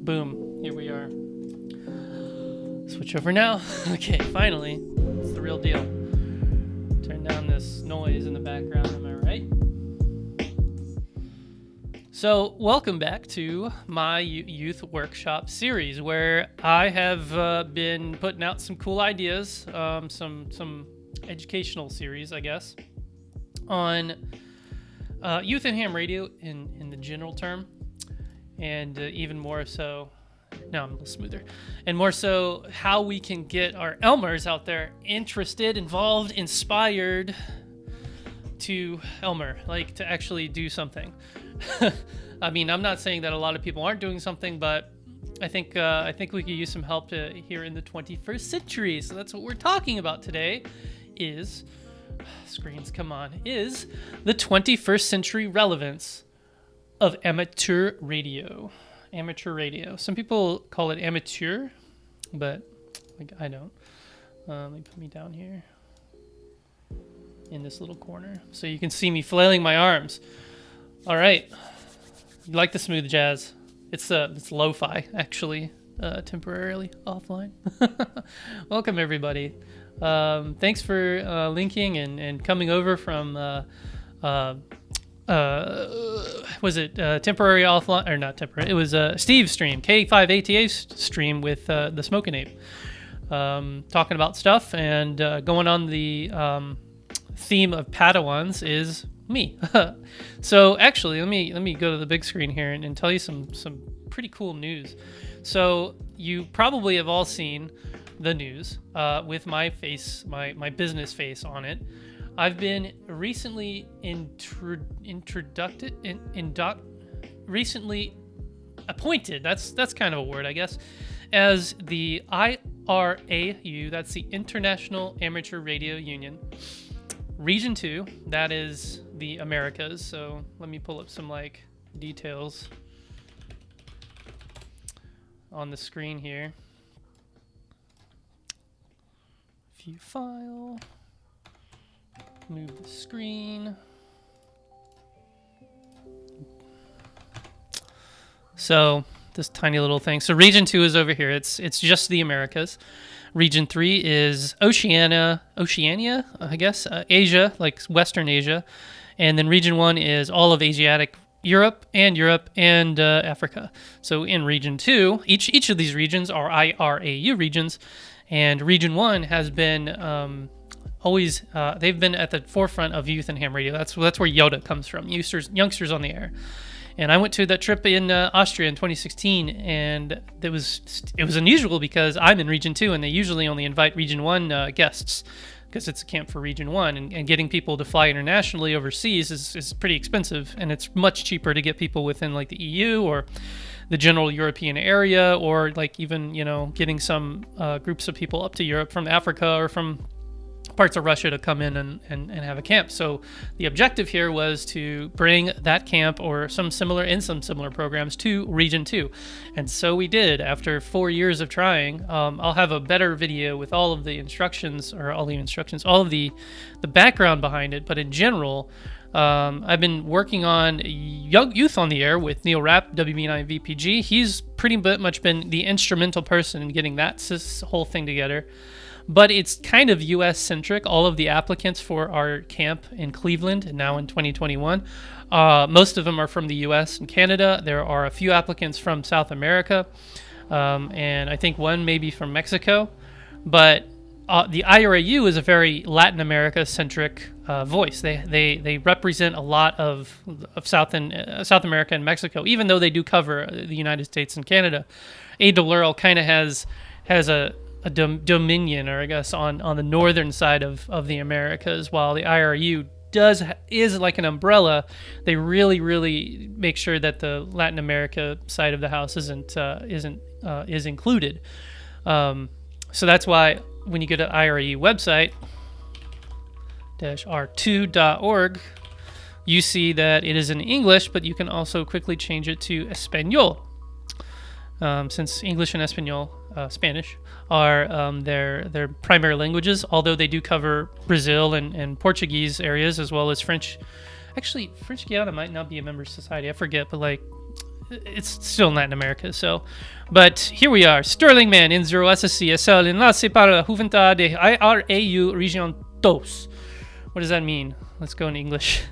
Boom. Here we are. Switch over now. Okay, finally. It's the real deal. Turn down this noise in the background, am I right? So, welcome back to my youth workshop series, where I have been putting out some cool ideas, some educational series, I guess, on youth and ham radio in the general term, and even more so, now I'm a little smoother, and more so how we can get our Elmers out there interested, involved, inspired to Elmer, like to actually do something. I mean, I'm not saying that a lot of people aren't doing something, but I think we could use some help here in the 21st century. So that's what we're talking about today. Is the 21st century relevance of amateur radio. Amateur radio. Some people call it amateur, but like I don't. Let me put me down here in this little corner so you can see me flailing my arms. All right. You like the smooth jazz? It's lo-fi, actually, temporarily offline. Welcome, everybody. Thanks for linking and coming over from, was it temporary offline, or not temporary, it was Steve's stream, K5ATA stream with the Smokin' Ape, talking about stuff, and going on the theme of Padawans is me. So actually, let me go to the big screen here and tell you some pretty cool news. So you probably have all seen the news with my face, my business face on it. I've been recently recently appointed. That's kind of a word, I guess, as the IRAU. That's the International Amateur Radio Union. Region 2, that is the Americas. So let me pull up some details on the screen here. View file. Move the screen. So this tiny little thing. So region 2 is over here. It's just the Americas. Region 3 is Oceania, I guess, Asia, like Western Asia. And then Region 1 is all of Asiatic Europe and Africa. So in Region 2, each of these regions are IRAU regions. And Region 1 has been always, they've been at the forefront of youth and ham radio. That's where Yoda comes from, youngsters on the air. And I went to that trip in Austria in 2016, and it was unusual because I'm in Region 2, and they usually only invite Region 1 guests because it's a camp for Region 1, and getting people to fly internationally overseas is pretty expensive, and it's much cheaper to get people within like the EU or the general European area, or like even, getting some groups of people up to Europe from Africa or from parts of Russia to come in and have a camp. So the objective here was to bring that camp or some similar programs to Region 2. And so we did. After 4 years of trying, I'll have a better video with all of the all of the background behind it. But in general, I've been working on Young Youth on the Air with Neil Rapp, WB9 VPG. He's pretty much been the instrumental person in getting that whole thing together. But it's kind of U.S.-centric. All of the applicants for our camp in Cleveland, now in 2021, most of them are from the U.S. and Canada. There are a few applicants from South America, and I think one maybe from Mexico. But the IRAU is a very Latin America-centric voice. They represent a lot of South America and Mexico, even though they do cover the United States and Canada. ARRL kind of has a dominion, or I guess on the northern side of the Americas, while the IRU is like an umbrella. They really make sure that the Latin America side of the house is included. So that's why when you go to IRU website -r2.org, you see that it is in English, but you can also quickly change it to Espanol, since English and Espanol, Spanish, are their primary languages, although they do cover Brazil and Portuguese areas, as well as French. Actually, French Guiana might not be a member society, I forget, but it's still in Latin America. So, but here we are. Sterling Man in 0 SSC SL enlace para la Juventud de IRAU Region 2. What does that mean? Let's go in English.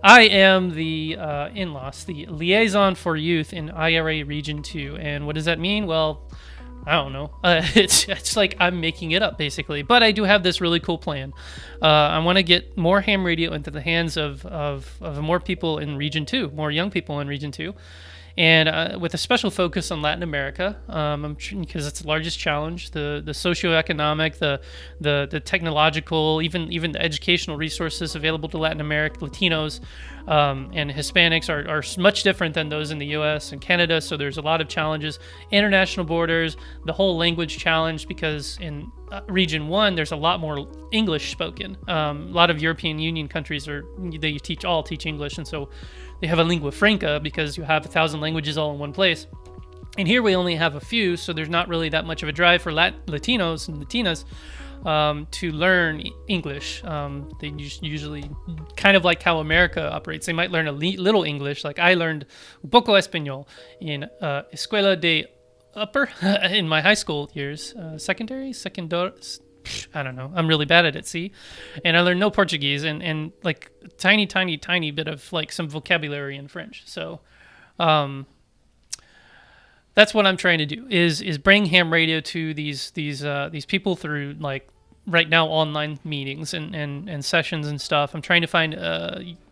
I am the INLOS, the liaison for youth in IRA Region 2. And what does that mean? Well, I don't know. It's like I'm making it up, basically. But I do have this really cool plan. I want to get more ham radio into the hands of more people in Region 2, more young people in Region 2. And with a special focus on Latin America, because it's the largest challenge, the socioeconomic, the technological, even the educational resources available to Latin America, Latinos, and Hispanics are much different than those in the U.S. and Canada. So there's a lot of challenges, international borders, the whole language challenge, because in Region 1 there's a lot more English spoken. A lot of European Union countries they teach English, and so they have a lingua franca because you have 1,000 languages all in one place. And here we only have a few, so there's not really that much of a drive for Latinos and Latinas to learn English. They usually, kind of like how America operates, they might learn a little English. Like I learned un poco español in Escuela de Upper in my high school years, secondary, I don't know. I'm really bad at it, see? And I learned no Portuguese and like tiny bit of like some vocabulary in French. So that's what I'm trying to do is bring ham radio to these people through like right now online meetings and sessions and stuff. I'm trying to find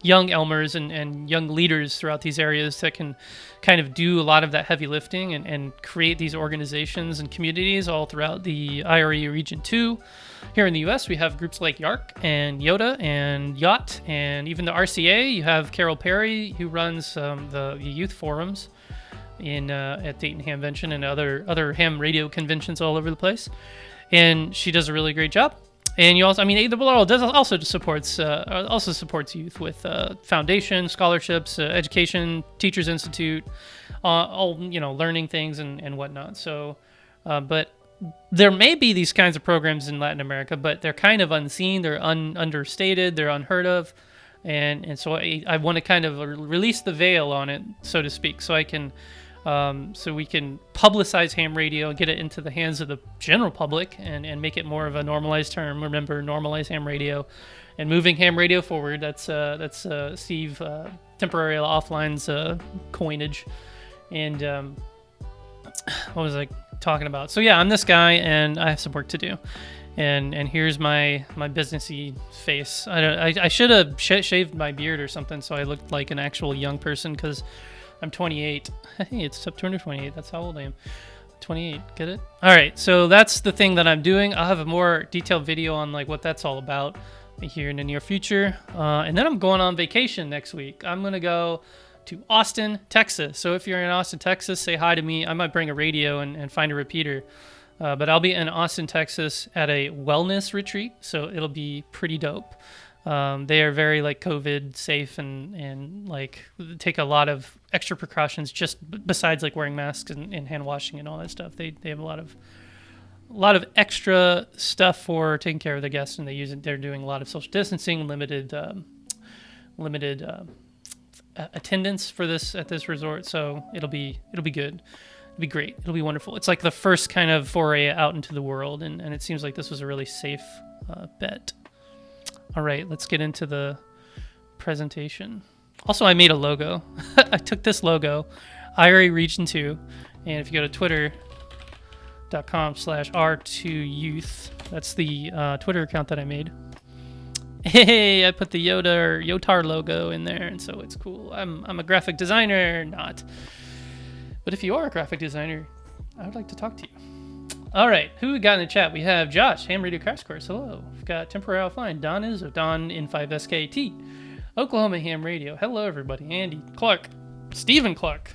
young elmers and young leaders throughout these areas that can kind of do a lot of that heavy lifting and create these organizations and communities all throughout the IRE Region 2. Here in the U.S., we have groups like YARC and YOTA and Yacht, and even the RCA. You have Carol Perry, who runs the youth forums at Dayton Hamvention and other ham radio conventions all over the place. And she does a really great job. And you also, the world also supports youth with foundation, scholarships, education, Teachers Institute, all learning things and whatnot. So, but there may be these kinds of programs in Latin America, but they're kind of unseen, they're understated, they're unheard of, and so I want to kind of release the veil on it, so to speak, so I can. So we can publicize ham radio and get it into the hands of the general public and make it more of a normalized term. Remember, normalize ham radio and moving ham radio forward. That's Steve Temporary Offline's coinage. And what was I talking about? So yeah, I'm this guy and I have some work to do. And here's my businessy face. I should have shaved my beard or something so I looked like an actual young person, because I'm 28. Hey, it's September 28. That's how old I am. 28. Get it? All right. So that's the thing that I'm doing. I'll have a more detailed video on like what that's all about here in the near future. And then I'm going on vacation next week. I'm going to go to Austin, Texas. So if you're in Austin, Texas, say hi to me. I might bring a radio and find a repeater. But I'll be in Austin, Texas at a wellness retreat. So it'll be pretty dope. They are very like COVID safe and like take a lot of extra precautions just besides like wearing masks and hand washing and all that stuff. They have a lot of extra stuff for taking care of the guests, and they're doing a lot of social distancing, limited attendance for this at this resort. So it'll be good. It'll be great. It'll be wonderful. It's like the first kind of foray out into the world, and it seems like this was a really safe bet. All right, let's get into the presentation. Also, I made a logo. I took this logo, IRA Region 2, and if you go to twitter.com/R2Youth, that's the Twitter account that I made. Hey, I put the Yotar logo in there, and so it's cool. I'm a graphic designer, not. But if you are a graphic designer, I would like to talk to you. All right, who we got in the chat? We have Josh, Ham Radio Crash Course. Hello. We've got Temporary Offline. Don is of Don in 5SKT. Oklahoma Ham Radio. Hello, everybody. Andy, Clark, Stephen Clark.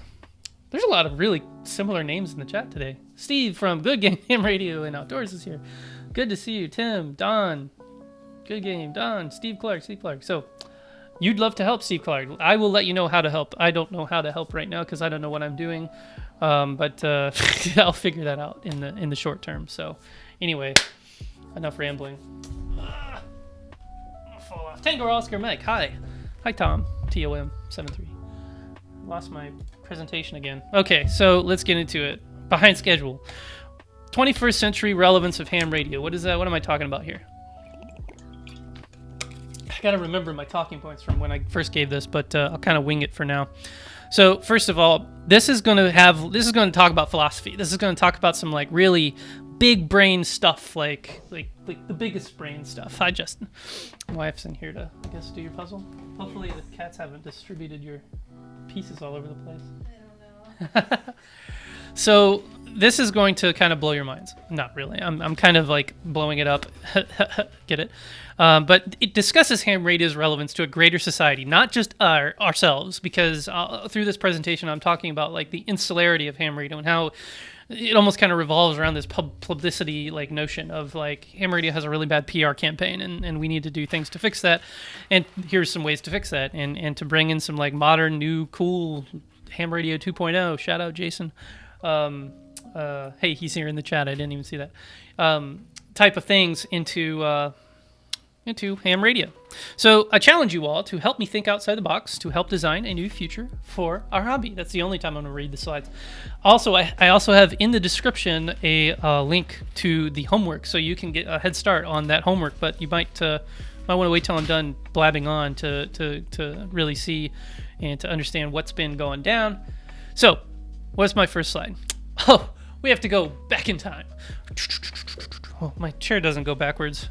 There's a lot of really similar names in the chat today. Steve from Good Game Ham Radio and Outdoors is here. Good to see you. Tim, Don, Good Game, Don, Steve Clark. So you'd love to help, Steve Clark. I will let you know how to help. I don't know how to help right now because I don't know what I'm doing. But I'll figure that out in the short term. So anyway, enough rambling. Fall off. Tango Oscar Mike. Hi Tom. TOM 73. Lost my presentation again. Okay, so let's get into it. Behind schedule. 21st century relevance of ham radio. What is that? What am I talking about here? I gotta remember my talking points from when I first gave this, but I'll kind of wing it for now. So first of all, this is going to talk about philosophy. This is going to talk about some like really big brain stuff, like the biggest brain stuff. My wife's in here to, I guess, do your puzzle. Hopefully the cats haven't distributed your pieces all over the place. I don't know. So this is going to kind of blow your minds. Not really. I'm kind of like blowing it up. Get it? But it discusses ham radio's relevance to a greater society, not just ourselves, because through this presentation I'm talking about like the insularity of ham radio and how it almost kind of revolves around this publicity like notion of like ham radio has a really bad PR campaign and we need to do things to fix that. And here's some ways to fix that and to bring in some like modern, new, cool ham radio 2.0. Shout out Jason. Hey, he's here in the chat. I didn't even see that. Type of things into ham radio. So I challenge you all to help me think outside the box to help design a new future for our hobby. That's the only time I'm going to read the slides. Also, I also have in the description a link to the homework, so you can get a head start on that homework. But you might want to wait till I'm done blabbing on to really see and to understand what's been going down. So, what's my first slide? Oh, we have to go back in time. Oh, my chair doesn't go backwards.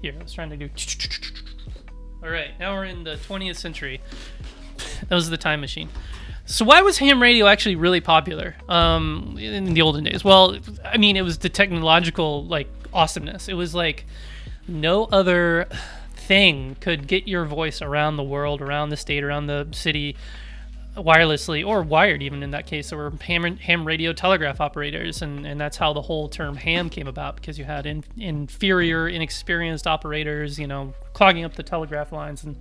Here, I was trying to do. All right, now we're in the 20th century. That was the time machine. So why was ham radio actually really popular in the olden days? Well, I mean, it was the technological like awesomeness. It was like no other thing could get your voice around the world, around the state, around the city, wirelessly or wired even in that case. There were ham radio telegraph operators, and that's how the whole term ham came about, because you had inferior, inexperienced operators, clogging up the telegraph lines, and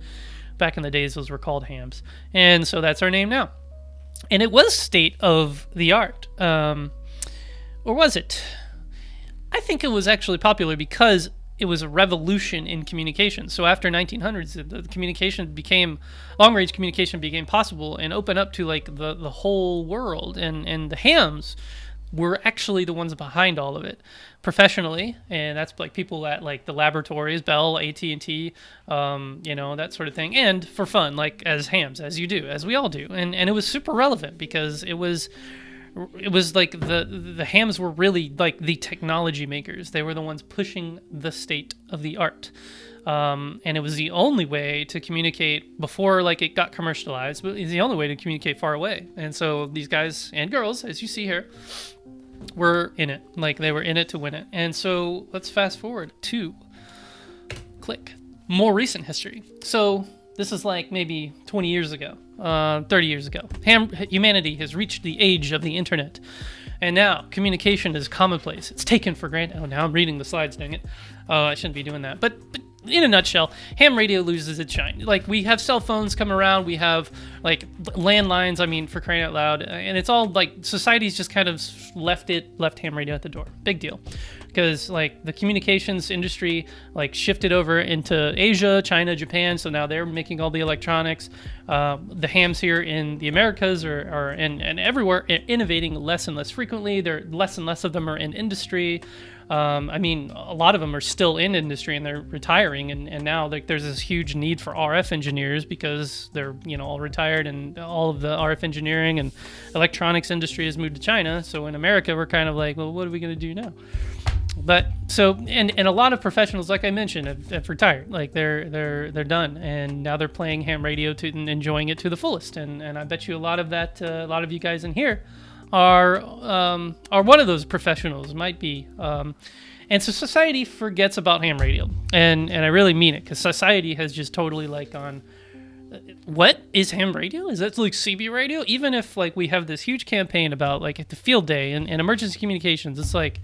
back in the days those were called hams. And so that's our name now. And it was state of the art. Or was it? I think it was actually popular because it was a revolution in communication. So after 1900s, the long-range communication became possible and opened up to like the whole world. And the hams were actually the ones behind all of it professionally. And that's like people at like the laboratories, Bell, AT&T, that sort of thing. And for fun, like as hams, as we all do. And it was super relevant because it was like the hams were really like the technology makers. They were the ones pushing the state of the art. And it was the only way to communicate before like it got commercialized, but it's the only way to communicate far away. And so these guys and girls, as you see here, were in it. Like they were in it to win it. And so let's fast forward to more recent history. So this is like maybe 20 years ago, 30 years ago. Humanity has reached the age of the internet. And now communication is commonplace. It's taken for granted. Oh, now I'm reading the slides, dang it. I shouldn't be doing that. But in a nutshell, ham radio loses its shine. Like we have cell phones come around. We have like landlines, I mean, for crying out loud. And it's all like society's just kind of left ham radio at the door. Big deal. Because like the communications industry like shifted over into Asia, China, Japan, so now they're making all the electronics. The hams here in the Americas are and everywhere innovating less and less frequently. There less and less of them are in industry. I mean, a lot of them are still in industry and they're retiring, and now like there's this huge need for RF engineers because they're all retired, and all of the RF engineering and electronics industry has moved to China. So in America, we're kind of like, well, what are we going to do now? But so and a lot of professionals, like I mentioned, have retired. Like they're done, and now they're playing ham radio and enjoying it to the fullest. And I bet you a lot of you guys in here are one of those professionals. Might be. And so society forgets about ham radio, and I really mean it, because society has just totally like gone, what is ham radio? Is that like CB radio? Even if like we have this huge campaign about like the field day and emergency communications, it's like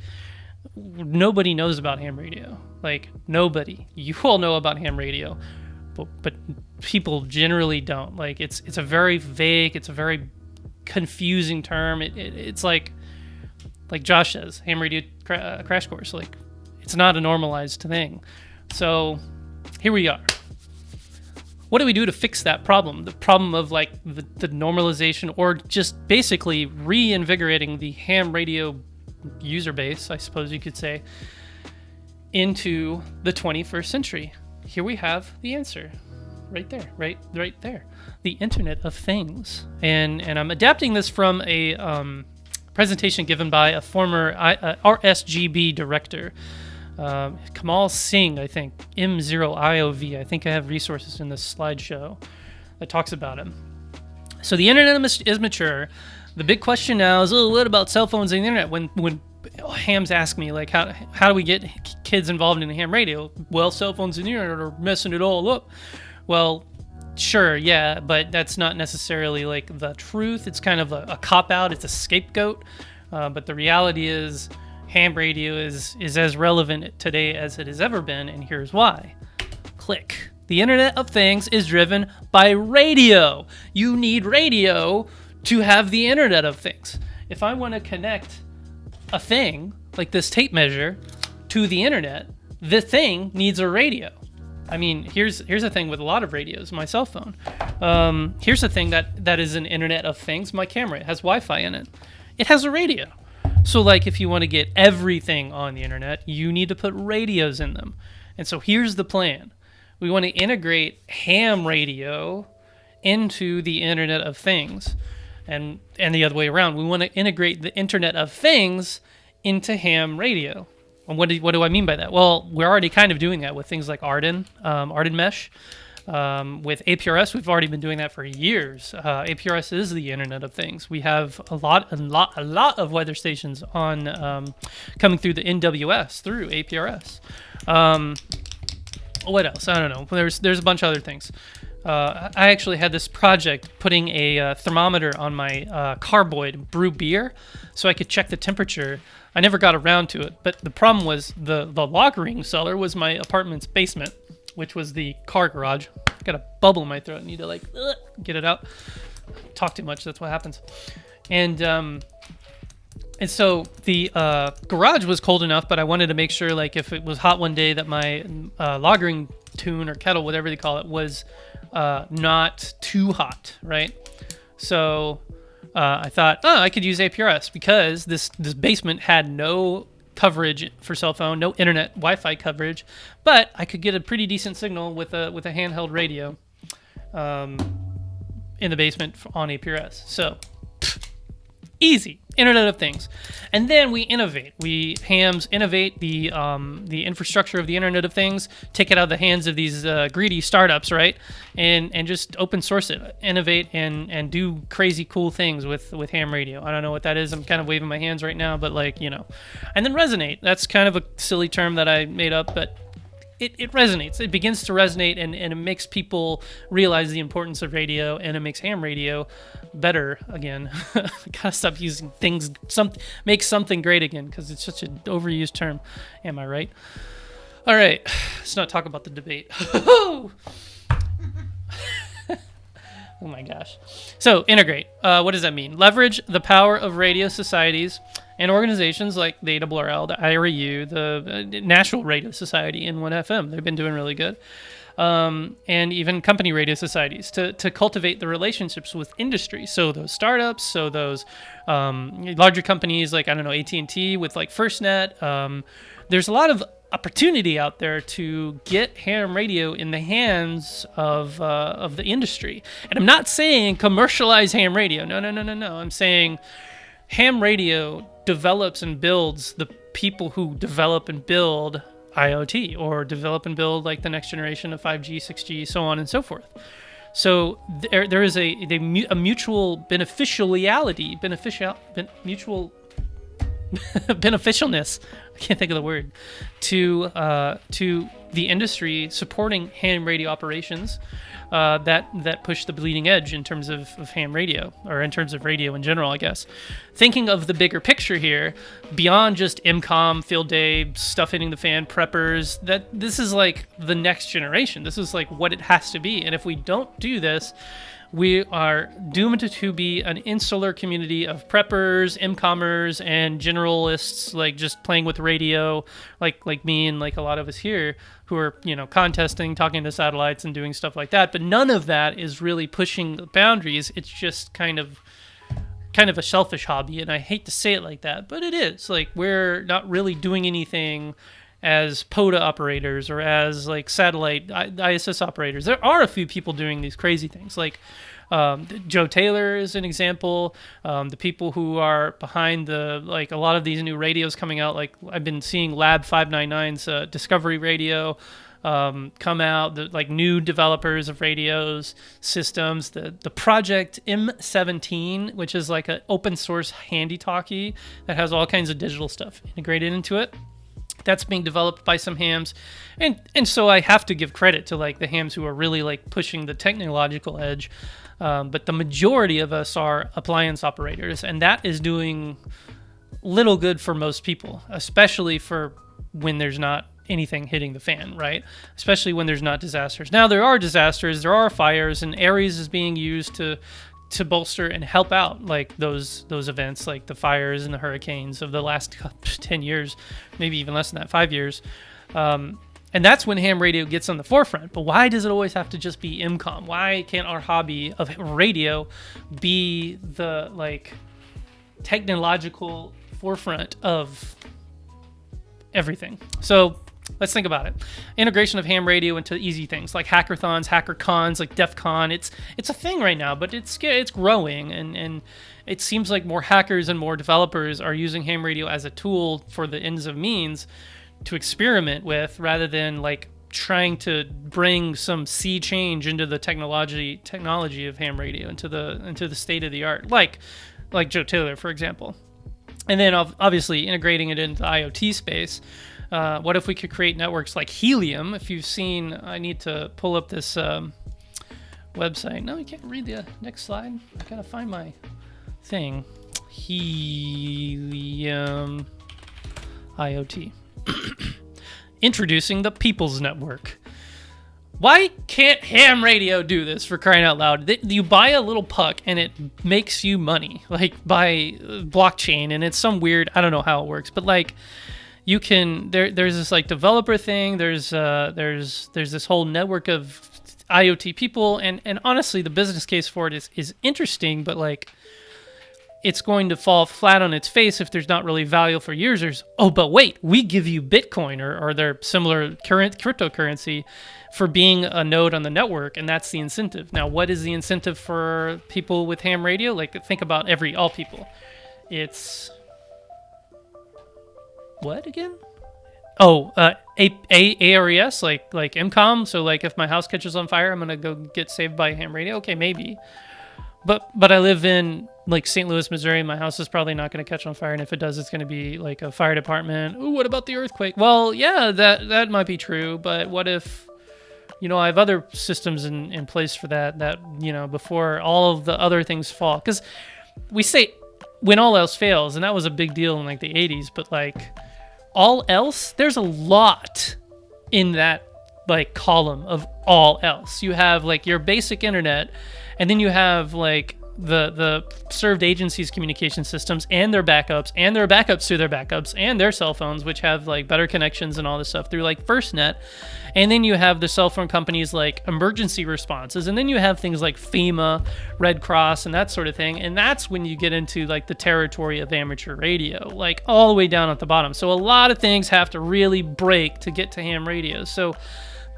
nobody knows about ham radio. Like nobody. You all know about ham radio, but people generally don't. Like it's a very vague, it's a very confusing term. It's like Josh says, ham radio crash course. Like it's not a normalized thing. So here we are. what do we do to fix that problem? The problem of like the normalization, or just basically reinvigorating the ham radio user base, I suppose you could say, into the 21st century. Here we have the answer, right there, right there, the Internet of Things. And I'm adapting this from a presentation given by a former RSGB director, Kamal Singh, I think, M0IOV. I think I have resources in this slideshow that talks about him. So the internet is mature. The big question now is, what about cell phones and the internet? When hams ask me, like, how do we get kids involved in the ham radio? Well, cell phones and the internet are messing it all up. Well, sure, yeah, but that's not necessarily like the truth. It's kind of a cop-out. It's a scapegoat. But the reality is ham radio is as relevant today as it has ever been, and here's why. Click. The Internet of Things is driven by radio. You need radio to have the Internet of Things. If I want to connect a thing, like this tape measure, to the internet, the thing needs a radio. I mean, here's the thing with a lot of radios, my cell phone. Here's the thing that is an Internet of Things, my camera. It has Wi-Fi in it. It has a radio. So like if you want to get everything on the internet, you need to put radios in them. And so here's the plan. We want to integrate ham radio into the Internet of Things. And the other way around. We want to integrate the Internet of Things into ham radio. And what do I mean by that? Well, we're already kind of doing that with things like Arden Mesh. With APRS, we've already been doing that for years. APRS is the Internet of Things. We have a lot of weather stations on coming through the NWS through APRS. What else? I don't know. There's a bunch of other things. I actually had this project putting a thermometer on my carboy to brew beer so I could check the temperature. I never got around to it, but the problem was the lagering cellar was my apartment's basement, which was the car garage. Got a bubble in my throat. I need to like get it out. Talk too much. That's what happens. And so the garage was cold enough, but I wanted to make sure, like, if it was hot one day, that my lagering tune or kettle, whatever they call it, was not too hot, right? So I thought, I could use APRS because this basement had no coverage for cell phone, no internet Wi-Fi coverage, but I could get a pretty decent signal with a handheld radio in the basement on APRS. So easy. Internet of Things. And then we innovate. Hams innovate the infrastructure of the Internet of Things, take it out of the hands of these greedy startups, right? And just open source it, innovate and do crazy cool things with ham radio. I don't know what that is. I'm kind of waving my hands right now, but like, you know. And then resonate. That's kind of a silly term that I made up, but it resonates. It begins to resonate, and it makes people realize the importance of radio, and it makes ham radio better again. Gotta stop using things, make something great again, because it's such an overused term. Am I right? All right, let's not talk about the debate. Oh my gosh. So integrate. What does that mean? Leverage the power of radio societies and organizations like the ARRL, the IRU, the National Radio Society, N1FM. They've been doing really good. And even company radio societies to cultivate the relationships with industry. So those startups, so those larger companies like, I don't know, AT&T with like FirstNet. There's a lot of opportunity out there to get ham radio in the hands of the industry. And I'm not saying commercialize ham radio. No. I'm saying ham radio develops and builds the people who develop and build IoT, or develop and build like the next generation of 5G, 6G, so on and so forth. So there is a mutual mutual beneficialness. I can't think of the word, to the industry supporting ham radio operations that push the bleeding edge in terms of ham radio, or in terms of radio in general, I guess. Thinking of the bigger picture here, beyond just MCOM, field day, stuff hitting the fan, preppers, that this is like the next generation. This is like what it has to be. And if we don't do this, we are doomed to be an insular community of preppers, MCOMers, and generalists, like just playing with radio, like me and like a lot of us here who are, contesting, talking to satellites and doing stuff like that. But none of that is really pushing the boundaries. It's just kind of a selfish hobby, and I hate to say it like that, but it is. Like, we're not really doing anything as POTA operators or as like satellite ISS operators. There are a few people doing these crazy things, like Joe Taylor is an example. The people who are behind a lot of these new radios coming out, like I've been seeing Lab 599's Discovery Radio come out, new developers of radios systems, the Project M17, which is like an open source handy talkie that has all kinds of digital stuff integrated into it. That's being developed by some hams, and so I have to give credit to like the hams who are really like pushing the technological edge, but the majority of us are appliance operators, and that is doing little good for most people, especially for when there's not anything hitting the fan, right? Especially when there's not disasters. Now there are disasters, there are fires, and Ares is being used to bolster and help out like those events, like the fires and the hurricanes of the last 10 years, maybe even less than that, 5 years. And that's when ham radio gets on the forefront. But why does it always have to just be MCOM? Why can't our hobby of radio be the like technological forefront of everything? So let's think about it. Integration of ham radio into easy things like hackathons, HackerCons, like DEF CON. It's a thing right now, but it's growing, and it seems like more hackers and more developers are using ham radio as a tool for the ends of means to experiment with, rather than like trying to bring some sea change into the technology of ham radio, into the state of the art, like Joe Taylor, for example. And then obviously integrating it into the IoT space. What if we could create networks like Helium? If you've seen, I need to pull up this website. No, you can't read the next slide. I gotta find my thing. Helium IoT. Introducing the People's Network. Why can't ham radio do this, for crying out loud? You buy a little puck and it makes you money, like by blockchain, and it's some weird, I don't know how it works, but like you can, there's this like developer thing, there's this whole network of IoT people, and honestly the business case for it is interesting, but like it's going to fall flat on its face if there's not really value for users. Oh, but wait, we give you Bitcoin or their similar current cryptocurrency for being a node on the network, and that's the incentive. Now, what is the incentive for people with ham radio? Like, think about all people. It's what again? Oh, ARES, like MCOM. So like if my house catches on fire, I'm gonna go get saved by ham radio. Okay, maybe. But I live in like St. Louis, Missouri. My house is probably not going to catch on fire, and if it does, it's going to be like a fire department. Ooh, what about the earthquake? Well, yeah, that might be true, but what if, I have other systems in place for that, before all of the other things fall? Because we say when all else fails, and that was a big deal in like the 80s, but like all else, there's a lot in that like column of all else. You have like your basic internet, and then you have like the served agencies communication systems and their backups and their backups to their backups and their cell phones, which have like better connections and all this stuff through like FirstNet. And then you have the cell phone companies like emergency responses. And then you have things like FEMA, Red Cross, and that sort of thing. And that's when you get into like the territory of amateur radio, like all the way down at the bottom. So a lot of things have to really break to get to ham radio. So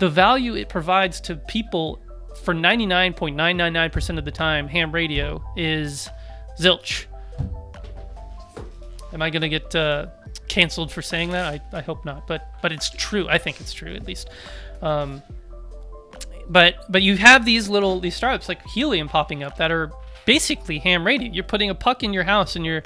the value it provides to people for 99.999% of the time, ham radio is zilch. Am I going to get canceled for saying that? I hope not, but it's true. I think it's true, at least. But you have these startups like Helium popping up that are basically ham radio. You're putting a puck in your house, and your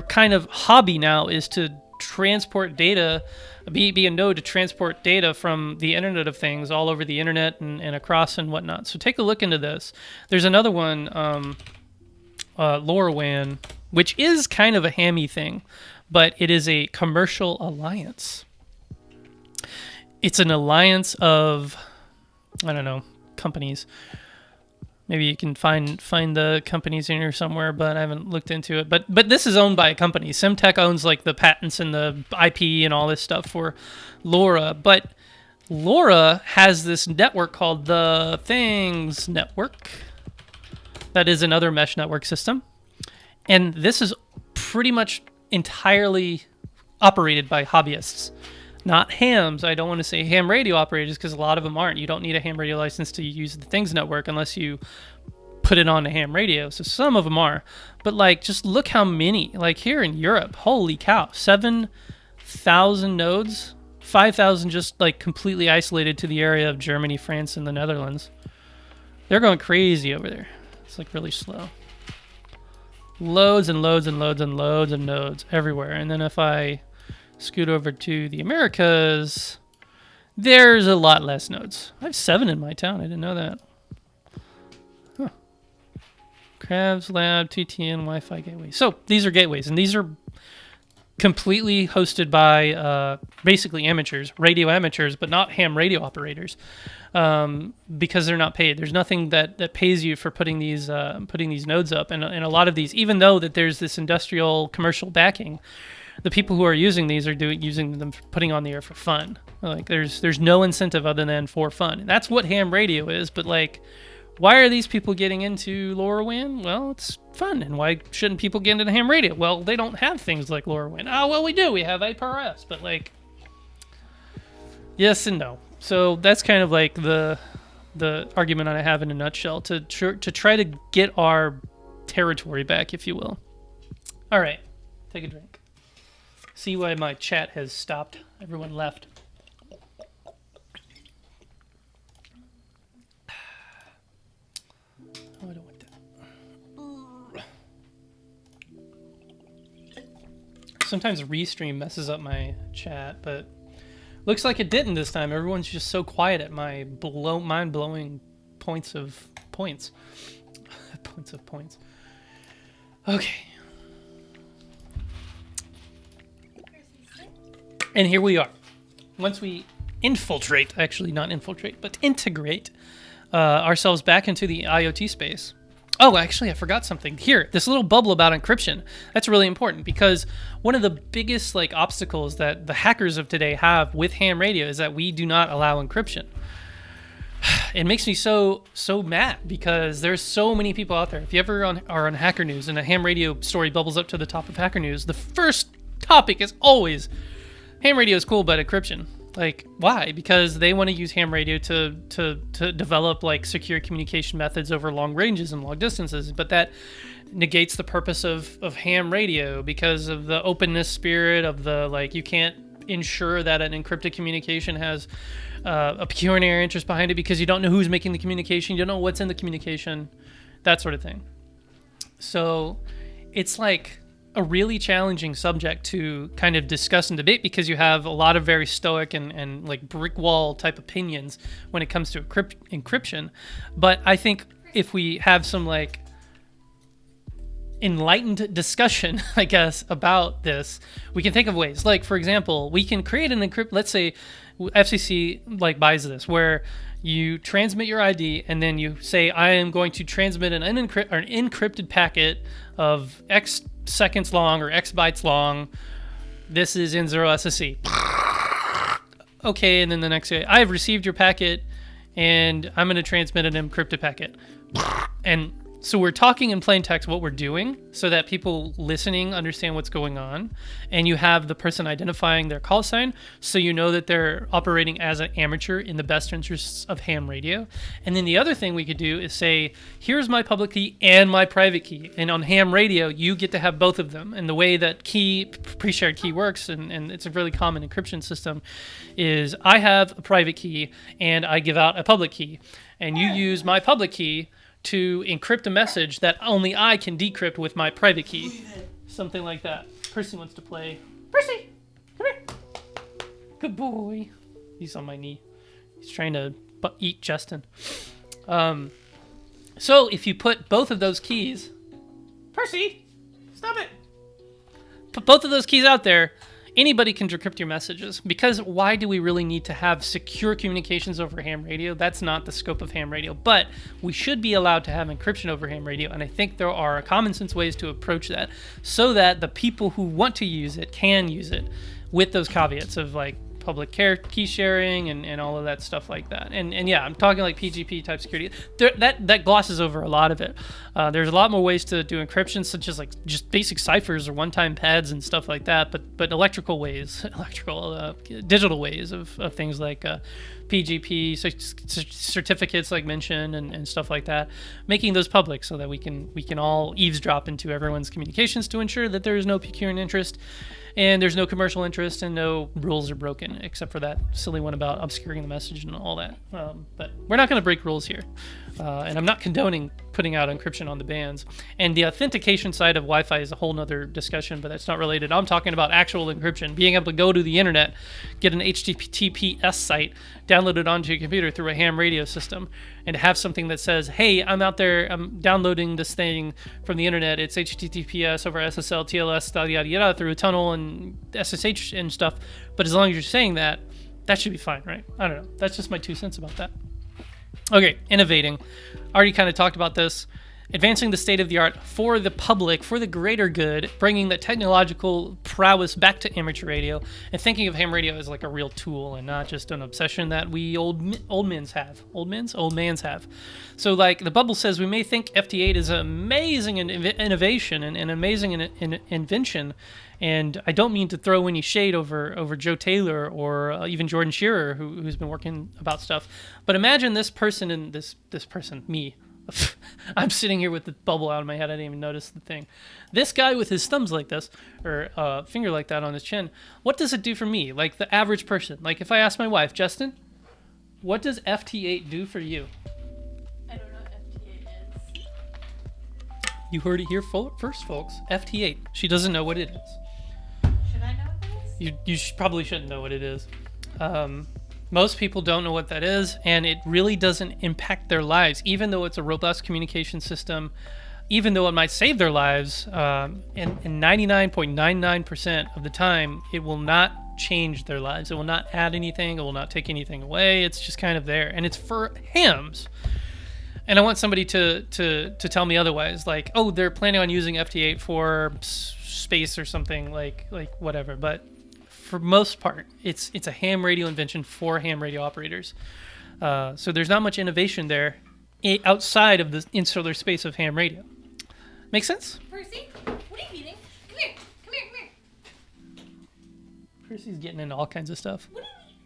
kind of hobby now is to transport data, be a node to transport data from the Internet of Things all over the internet and across and whatnot. So take a look into this. There's another one, LoRaWAN, which is kind of a hammy thing, but it is a commercial alliance. It's an alliance of, I don't know, companies. Maybe you can find the companies in here somewhere, but I haven't looked into it. But this is owned by a company. Semtech owns like the patents and the IP and all this stuff for LoRa. But LoRa has this network called the Things Network. That is another mesh network system. And this is pretty much entirely operated by hobbyists, not hams. I don't want to say ham radio operators because a lot of them aren't. You don't need a ham radio license to use the Things Network unless you put it on a ham radio. So some of them are. But like, just look how many. Like here in Europe, holy cow, 7,000 nodes, 5,000 just like completely isolated to the area of Germany, France, and the Netherlands. They're going crazy over there. It's like really slow. Loads and loads and loads and loads of nodes everywhere. And then if I scoot over to the Americas, there's a lot less nodes. I have 7 in my town. I didn't know that. Huh. Kravs Lab, TTN, Wi-Fi gateway. So these are gateways, and these are completely hosted by basically amateurs, radio amateurs, but not ham radio operators, because they're not paid. There's nothing that pays you for putting these nodes up, and a lot of these, even though that there's this industrial commercial backing, the people who are using these are using them putting on the air for fun. Like there's no incentive other than for fun, and that's what ham radio is. But like, why are these people getting into LoRaWAN? Well, it's fun. And why shouldn't people get into ham radio? Well, they don't have things like LoRaWAN. Oh, well, we do. We have APRS. But, like, yes and no. So that's kind of like the argument I have in a nutshell to try to get our territory back, if you will. All right. Take a drink. See why my chat has stopped. Everyone left. Oh, I don't want that. Sometimes Restream messes up my chat, but looks like it didn't this time. Everyone's just so quiet at my mind-blowing points of points. Points of points. Okay. And here we are. Once we infiltrate, actually not infiltrate, but integrate ourselves back into the IoT space. Oh, actually, I forgot something. Here, this little bubble about encryption. That's really important because one of the biggest like obstacles that the hackers of today have with ham radio is that we do not allow encryption. It makes me so mad because there's so many people out there. If you ever are on Hacker News and a ham radio story bubbles up to the top of Hacker News, the first topic is always ham radio is cool, but encryption. Like, why? Because they want to use ham radio to develop like secure communication methods over long ranges and long distances, but that negates the purpose of ham radio because of the openness spirit of the like you can't ensure that an encrypted communication has a pecuniary interest behind it because you don't know who's making the communication, you don't know what's in the communication, that sort of thing. So it's like a really challenging subject to kind of discuss and debate because you have a lot of very stoic and like brick wall type opinions when it comes to encryption. But I think if we have some like enlightened discussion, I guess, about this, we can think of ways. Like, for example, we can create an encrypt. Let's say FCC like buys this, where you transmit your ID and then you say, I am going to transmit an encrypted packet of X seconds long or X bytes long. This is N0SSE. Okay, and then the next day, I have received your packet and I'm going to transmit an encrypted packet. And so we're talking in plain text what we're doing so that people listening understand what's going on. And you have the person identifying their call sign so you know that they're operating as an amateur in the best interests of ham radio. And then the other thing we could do is say, here's my public key and my private key. And on ham radio, you get to have both of them. And the way that pre-shared key works, and it's a really common encryption system, is I have a private key and I give out a public key. And you use my public key to encrypt a message that only I can decrypt with my private key. Something like that. Percy wants to play. Percy! Come here! Good boy. He's on my knee. He's trying to eat Justin. So if you put both of those keys... Percy! Stop it! Put both of those keys out there anybody can decrypt your messages, because why do we really need to have secure communications over ham radio? That's not the scope of ham radio, but we should be allowed to have encryption over ham radio, and I think there are common sense ways to approach that so that the people who want to use it can use it with those caveats of like public key sharing and all of that stuff like that. And yeah, I'm talking like PGP type security. That glosses over a lot of it. There's a lot more ways to do encryption, such as like just basic ciphers or one-time pads and stuff like that. But digital ways of things like PGP certificates, like mentioned, and stuff like that, making those public so that we can all eavesdrop into everyone's communications to ensure that there is no pecuniary interest. And there's no commercial interest and no rules are broken, except for that silly one about obscuring the message and all that. But we're not going to break rules here. And I'm not condoning putting out encryption on the bands. And the authentication side of Wi-Fi is a whole nother discussion, but that's not related. I'm talking about actual encryption, being able to go to the internet, get an HTTPS site, download it onto your computer through a ham radio system, and to have something that says, hey, I'm out there, I'm downloading this thing from the internet. It's HTTPS over SSL, TLS, yada, yada, yada, through a tunnel and SSH and stuff. But as long as you're saying that, that should be fine, right? I don't know. That's just my 2 cents about that. Okay, innovating. Already kind of talked about this. Advancing the state of the art for the public, for the greater good, bringing the technological prowess back to amateur radio, and thinking of ham radio as like a real tool and not just an obsession that we old mans have. Old mans have. So like the bubble says, we may think FT8 is an amazing innovation and an amazing invention. And I don't mean to throw any shade over Joe Taylor or even Jordan Shearer, who's been working about stuff. But imagine this person and this person, me. I'm sitting here with the bubble out of my head. I didn't even notice the thing. This guy with his thumbs like this, or finger like that on his chin, what does it do for me? Like the average person. Like if I ask my wife, Justin, what does FT8 do for you? I don't know what FT8 is. You heard it here first, folks. FT8. She doesn't know what it is. Should I know what it is? You probably shouldn't know what it is. Most people don't know what that is, and it really doesn't impact their lives, even though it's a robust communication system, even though it might save their lives. And 99.99% of the time, it will not change their lives. It will not add anything. It will not take anything away. It's just kind of there, and it's for hams. And I want somebody to tell me otherwise, like, oh, they're planning on using FT8 for space or something, like whatever. But for most part, it's a ham radio invention for ham radio operators. So there's not much innovation there outside of the insular space of ham radio. Make sense? Percy, what are you eating? Come here. Come here. Come here. Percy's getting into all kinds of stuff. What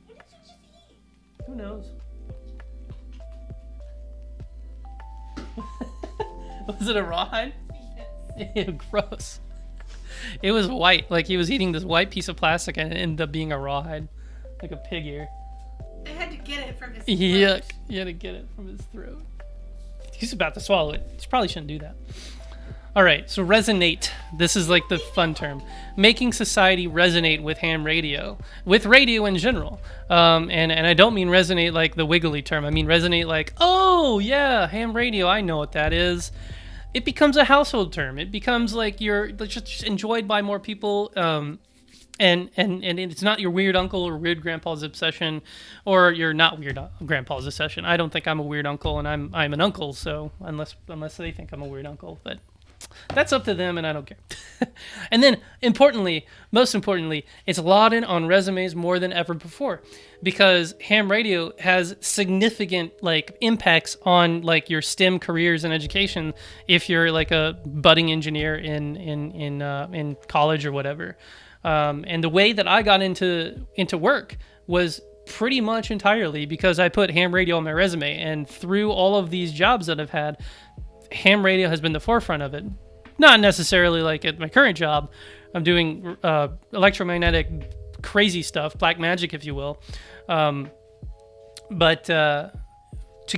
did you just eat? Who knows? Was it a rawhide? Yes. Ew, gross. It was white. Like he was eating this white piece of plastic and it ended up being a rawhide. Like a pig ear. I had to get it from his Yuck. throat. You had to get it from his throat. He's about to swallow it. You probably shouldn't do that. All right, so resonate. This is like the fun term. Making society resonate with ham radio, with radio in general. And I don't mean resonate like the wiggly term. I mean resonate like, oh, yeah, ham radio, I know what that is. It becomes a household term. It becomes like you're just enjoyed by more people. And it's not your weird uncle or weird grandpa's obsession, or you're not weird grandpa's obsession. I don't think I'm a weird uncle, and I'm an uncle. So unless they think I'm a weird uncle, but that's up to them, and I don't care. And then, most importantly, it's lauded on resumes more than ever before, because ham radio has significant like impacts on like your STEM careers and education. If you're like a budding engineer in college or whatever, and the way that I got into work was pretty much entirely because I put ham radio on my resume, and through all of these jobs that I've had, ham radio has been the forefront of it. Not necessarily like at my current job. I'm doing electromagnetic crazy stuff, black magic, if you will. But to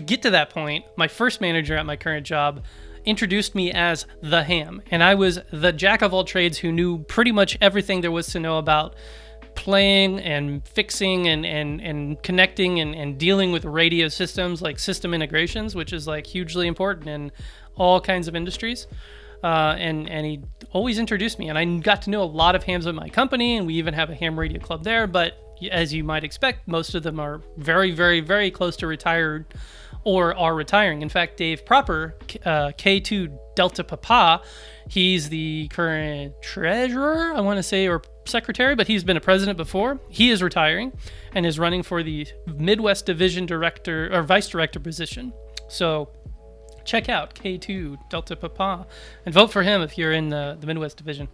get to that point, my first manager at my current job introduced me as the ham. And I was the jack of all trades who knew pretty much everything there was to know about playing and fixing and connecting and dealing with radio systems, like system integrations, which is like hugely important in all kinds of industries. and he always introduced me, and I got to know a lot of hams at my company, and we even have a ham radio club there. But as you might expect, most of them are very, very, very close to retired or are retiring. In fact, Dave Proper, K2 Delta Papa, he's the current treasurer, I want to say, or secretary, but he's been a president before. He is retiring and is running for the Midwest Division Director or Vice Director position. So check out K2 Delta Papa and vote for him if you're in the Midwest Division.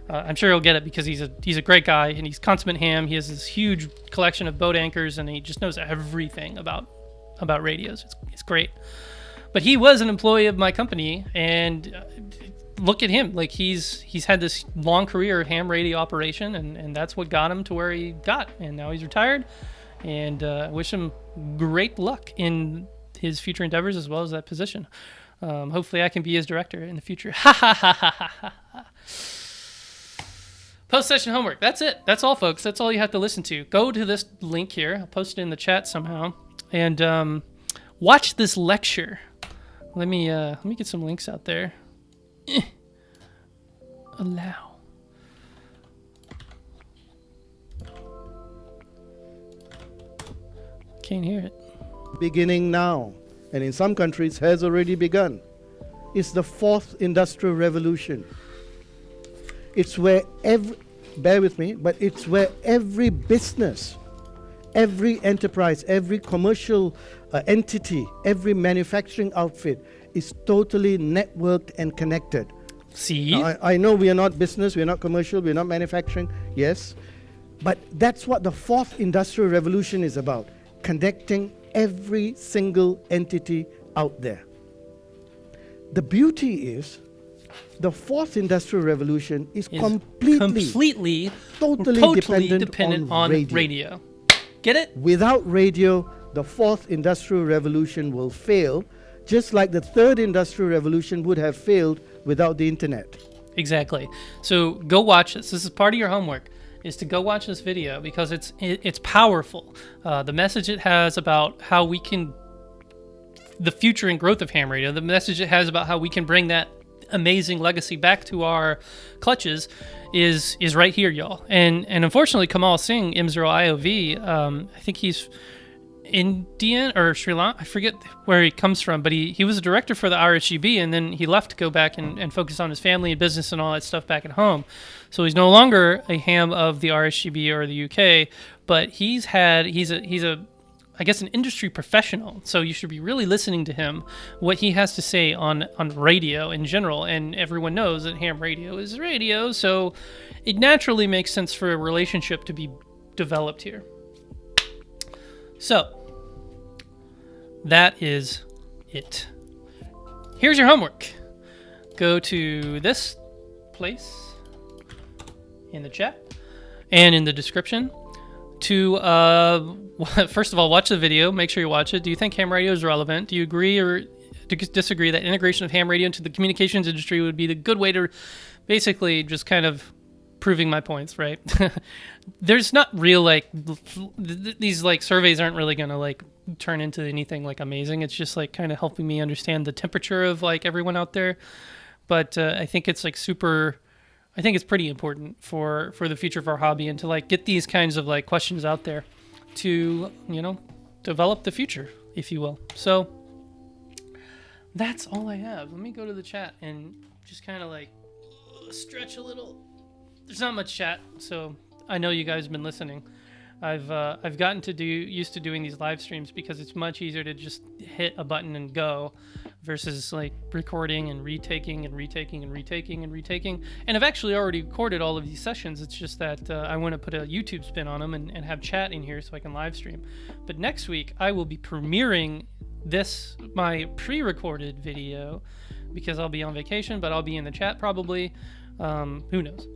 I'm sure he'll get it because he's a great guy, and he's consummate ham. He has this huge collection of boat anchors, and he just knows everything about radios. It's great. But he was an employee of my company, and look at him. Like he's had this long career of ham radio operation, and that's what got him to where he got. And now he's retired, and I wish him great luck in his future endeavors as well as that position. Hopefully I can be his director in the future. Ha ha ha ha ha ha. Post-session homework. That's it. That's all, folks. That's all you have to listen to. Go to this link here. I'll post it in the chat somehow. And watch this lecture. Let me get some links out there. Allow. Can't hear it. Beginning now, and in some countries has already begun. It's the fourth industrial revolution. It's where bear with me, but it's where every business, every enterprise, every commercial entity, every manufacturing outfit is totally networked and connected. See? Now, I know we are not business, we are not commercial, we are not manufacturing, yes, but that's what the fourth industrial revolution is about, connecting every single entity out there. The beauty is, the fourth industrial revolution is completely totally dependent on radio. Get it? Without radio, the fourth industrial revolution will fail, just like the third industrial revolution would have failed without the internet. Exactly. So go watch this. This is part of your homework, is to go watch this video because it's powerful. The message it has about how we can, the future and growth of ham radio, the message it has about how we can bring that amazing legacy back to our clutches is right here, y'all. And unfortunately, Kamal Singh, M0IOV, I think he's Indian or Sri Lanka, I forget where he comes from, but he was a director for the RSGB, and then he left to go back and focus on his family and business and all that stuff back at home. So he's no longer a ham of the RSGB or the UK, but he's a I guess an industry professional, so you should be really listening to him, what he has to say on radio in general, and everyone knows that ham radio is radio, so it naturally makes sense for a relationship to be developed here. So, that is it. Here's your homework. Go to this place in the chat and in the description to first of all, watch the video. Make sure you watch it. Do you think ham radio is relevant? Do you agree or disagree that integration of ham radio into the communications industry would be the good way to basically just kind of proving my points, right? There's not real, like, these, like, surveys aren't really going to, like, turn into anything, like, amazing. It's just, like, kind of helping me understand the temperature of, like, everyone out there. But I think it's, like, I think it's pretty important for the future of our hobby and to, like, get these kinds of, like, questions out there to, you know, develop the future, if you will. So that's all I have. Let me go to the chat and just kind of, like, stretch a little. There's not much chat, so I know you guys have been listening. I've gotten to used to doing these live streams because it's much easier to just hit a button and go versus like recording and retaking and retaking and retaking and retaking. And I've actually already recorded all of these sessions. It's just that I want to put a YouTube spin on them and have chat in here so I can live stream. But next week I will be premiering my pre-recorded video because I'll be on vacation, but I'll be in the chat probably. Who knows?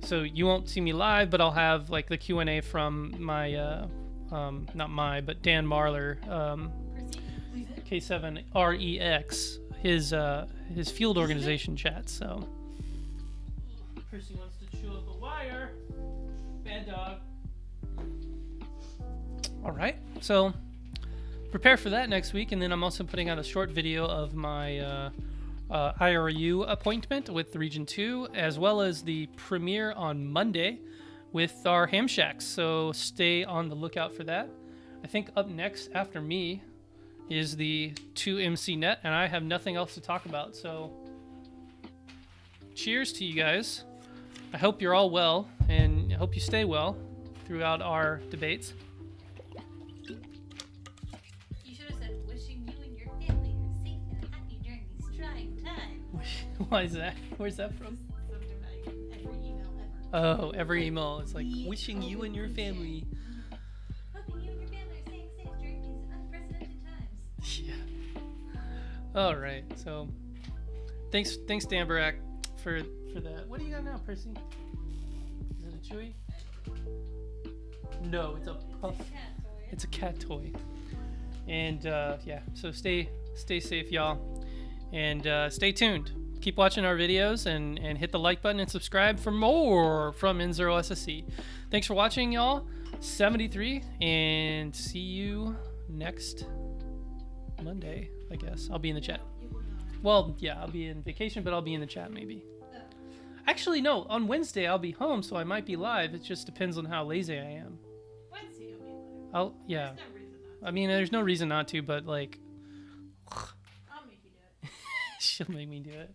So you won't see me live, but I'll have like the Q&A from my, but Dan Marler, K7REX, his field organization chat. So Percy wants to chew up a wire. Bad dog. All right. So prepare for that next week. And then I'm also putting out a short video of my IRU appointment with Region 2, as well as the premiere on Monday with our ham shacks. So stay on the lookout for that. I think up next after me is the 2MC Net, and I have nothing else to talk about. So cheers to you guys. I hope you're all well, and I hope you stay well throughout our debates. You should have said, wishing you and your family are safe and happy during these trying times. Why is that? Where's that from? Something about every email ever. Oh, every email. It's like, wishing you and your family. Hoping you and your family are staying safe during these unprecedented times. Yeah. All right. So, thanks, Dan Barak, for that. What do you got now, Percy? Is it a Chewy? No, it's a puff. Cat toy. It's a cat toy. And yeah, so stay safe, y'all, and stay tuned. Keep watching our videos and hit the like button and subscribe for more from N0SSC. Thanks for watching, y'all. 73, and see you next Monday, I guess. I'll be in the chat. Well, yeah, I'll be in vacation, but I'll be in the chat maybe. Actually, no, on Wednesday I'll be home, so I might be live. It just depends on how lazy I am. Wednesday you'll be alive. Yeah. There's no reason not to. I mean, there's no reason not to, but like, I'll make you do it. she'll make me do it.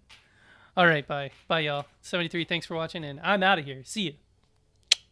All right, bye. Bye, y'all. 73, thanks for watching, and I'm out of here. See ya.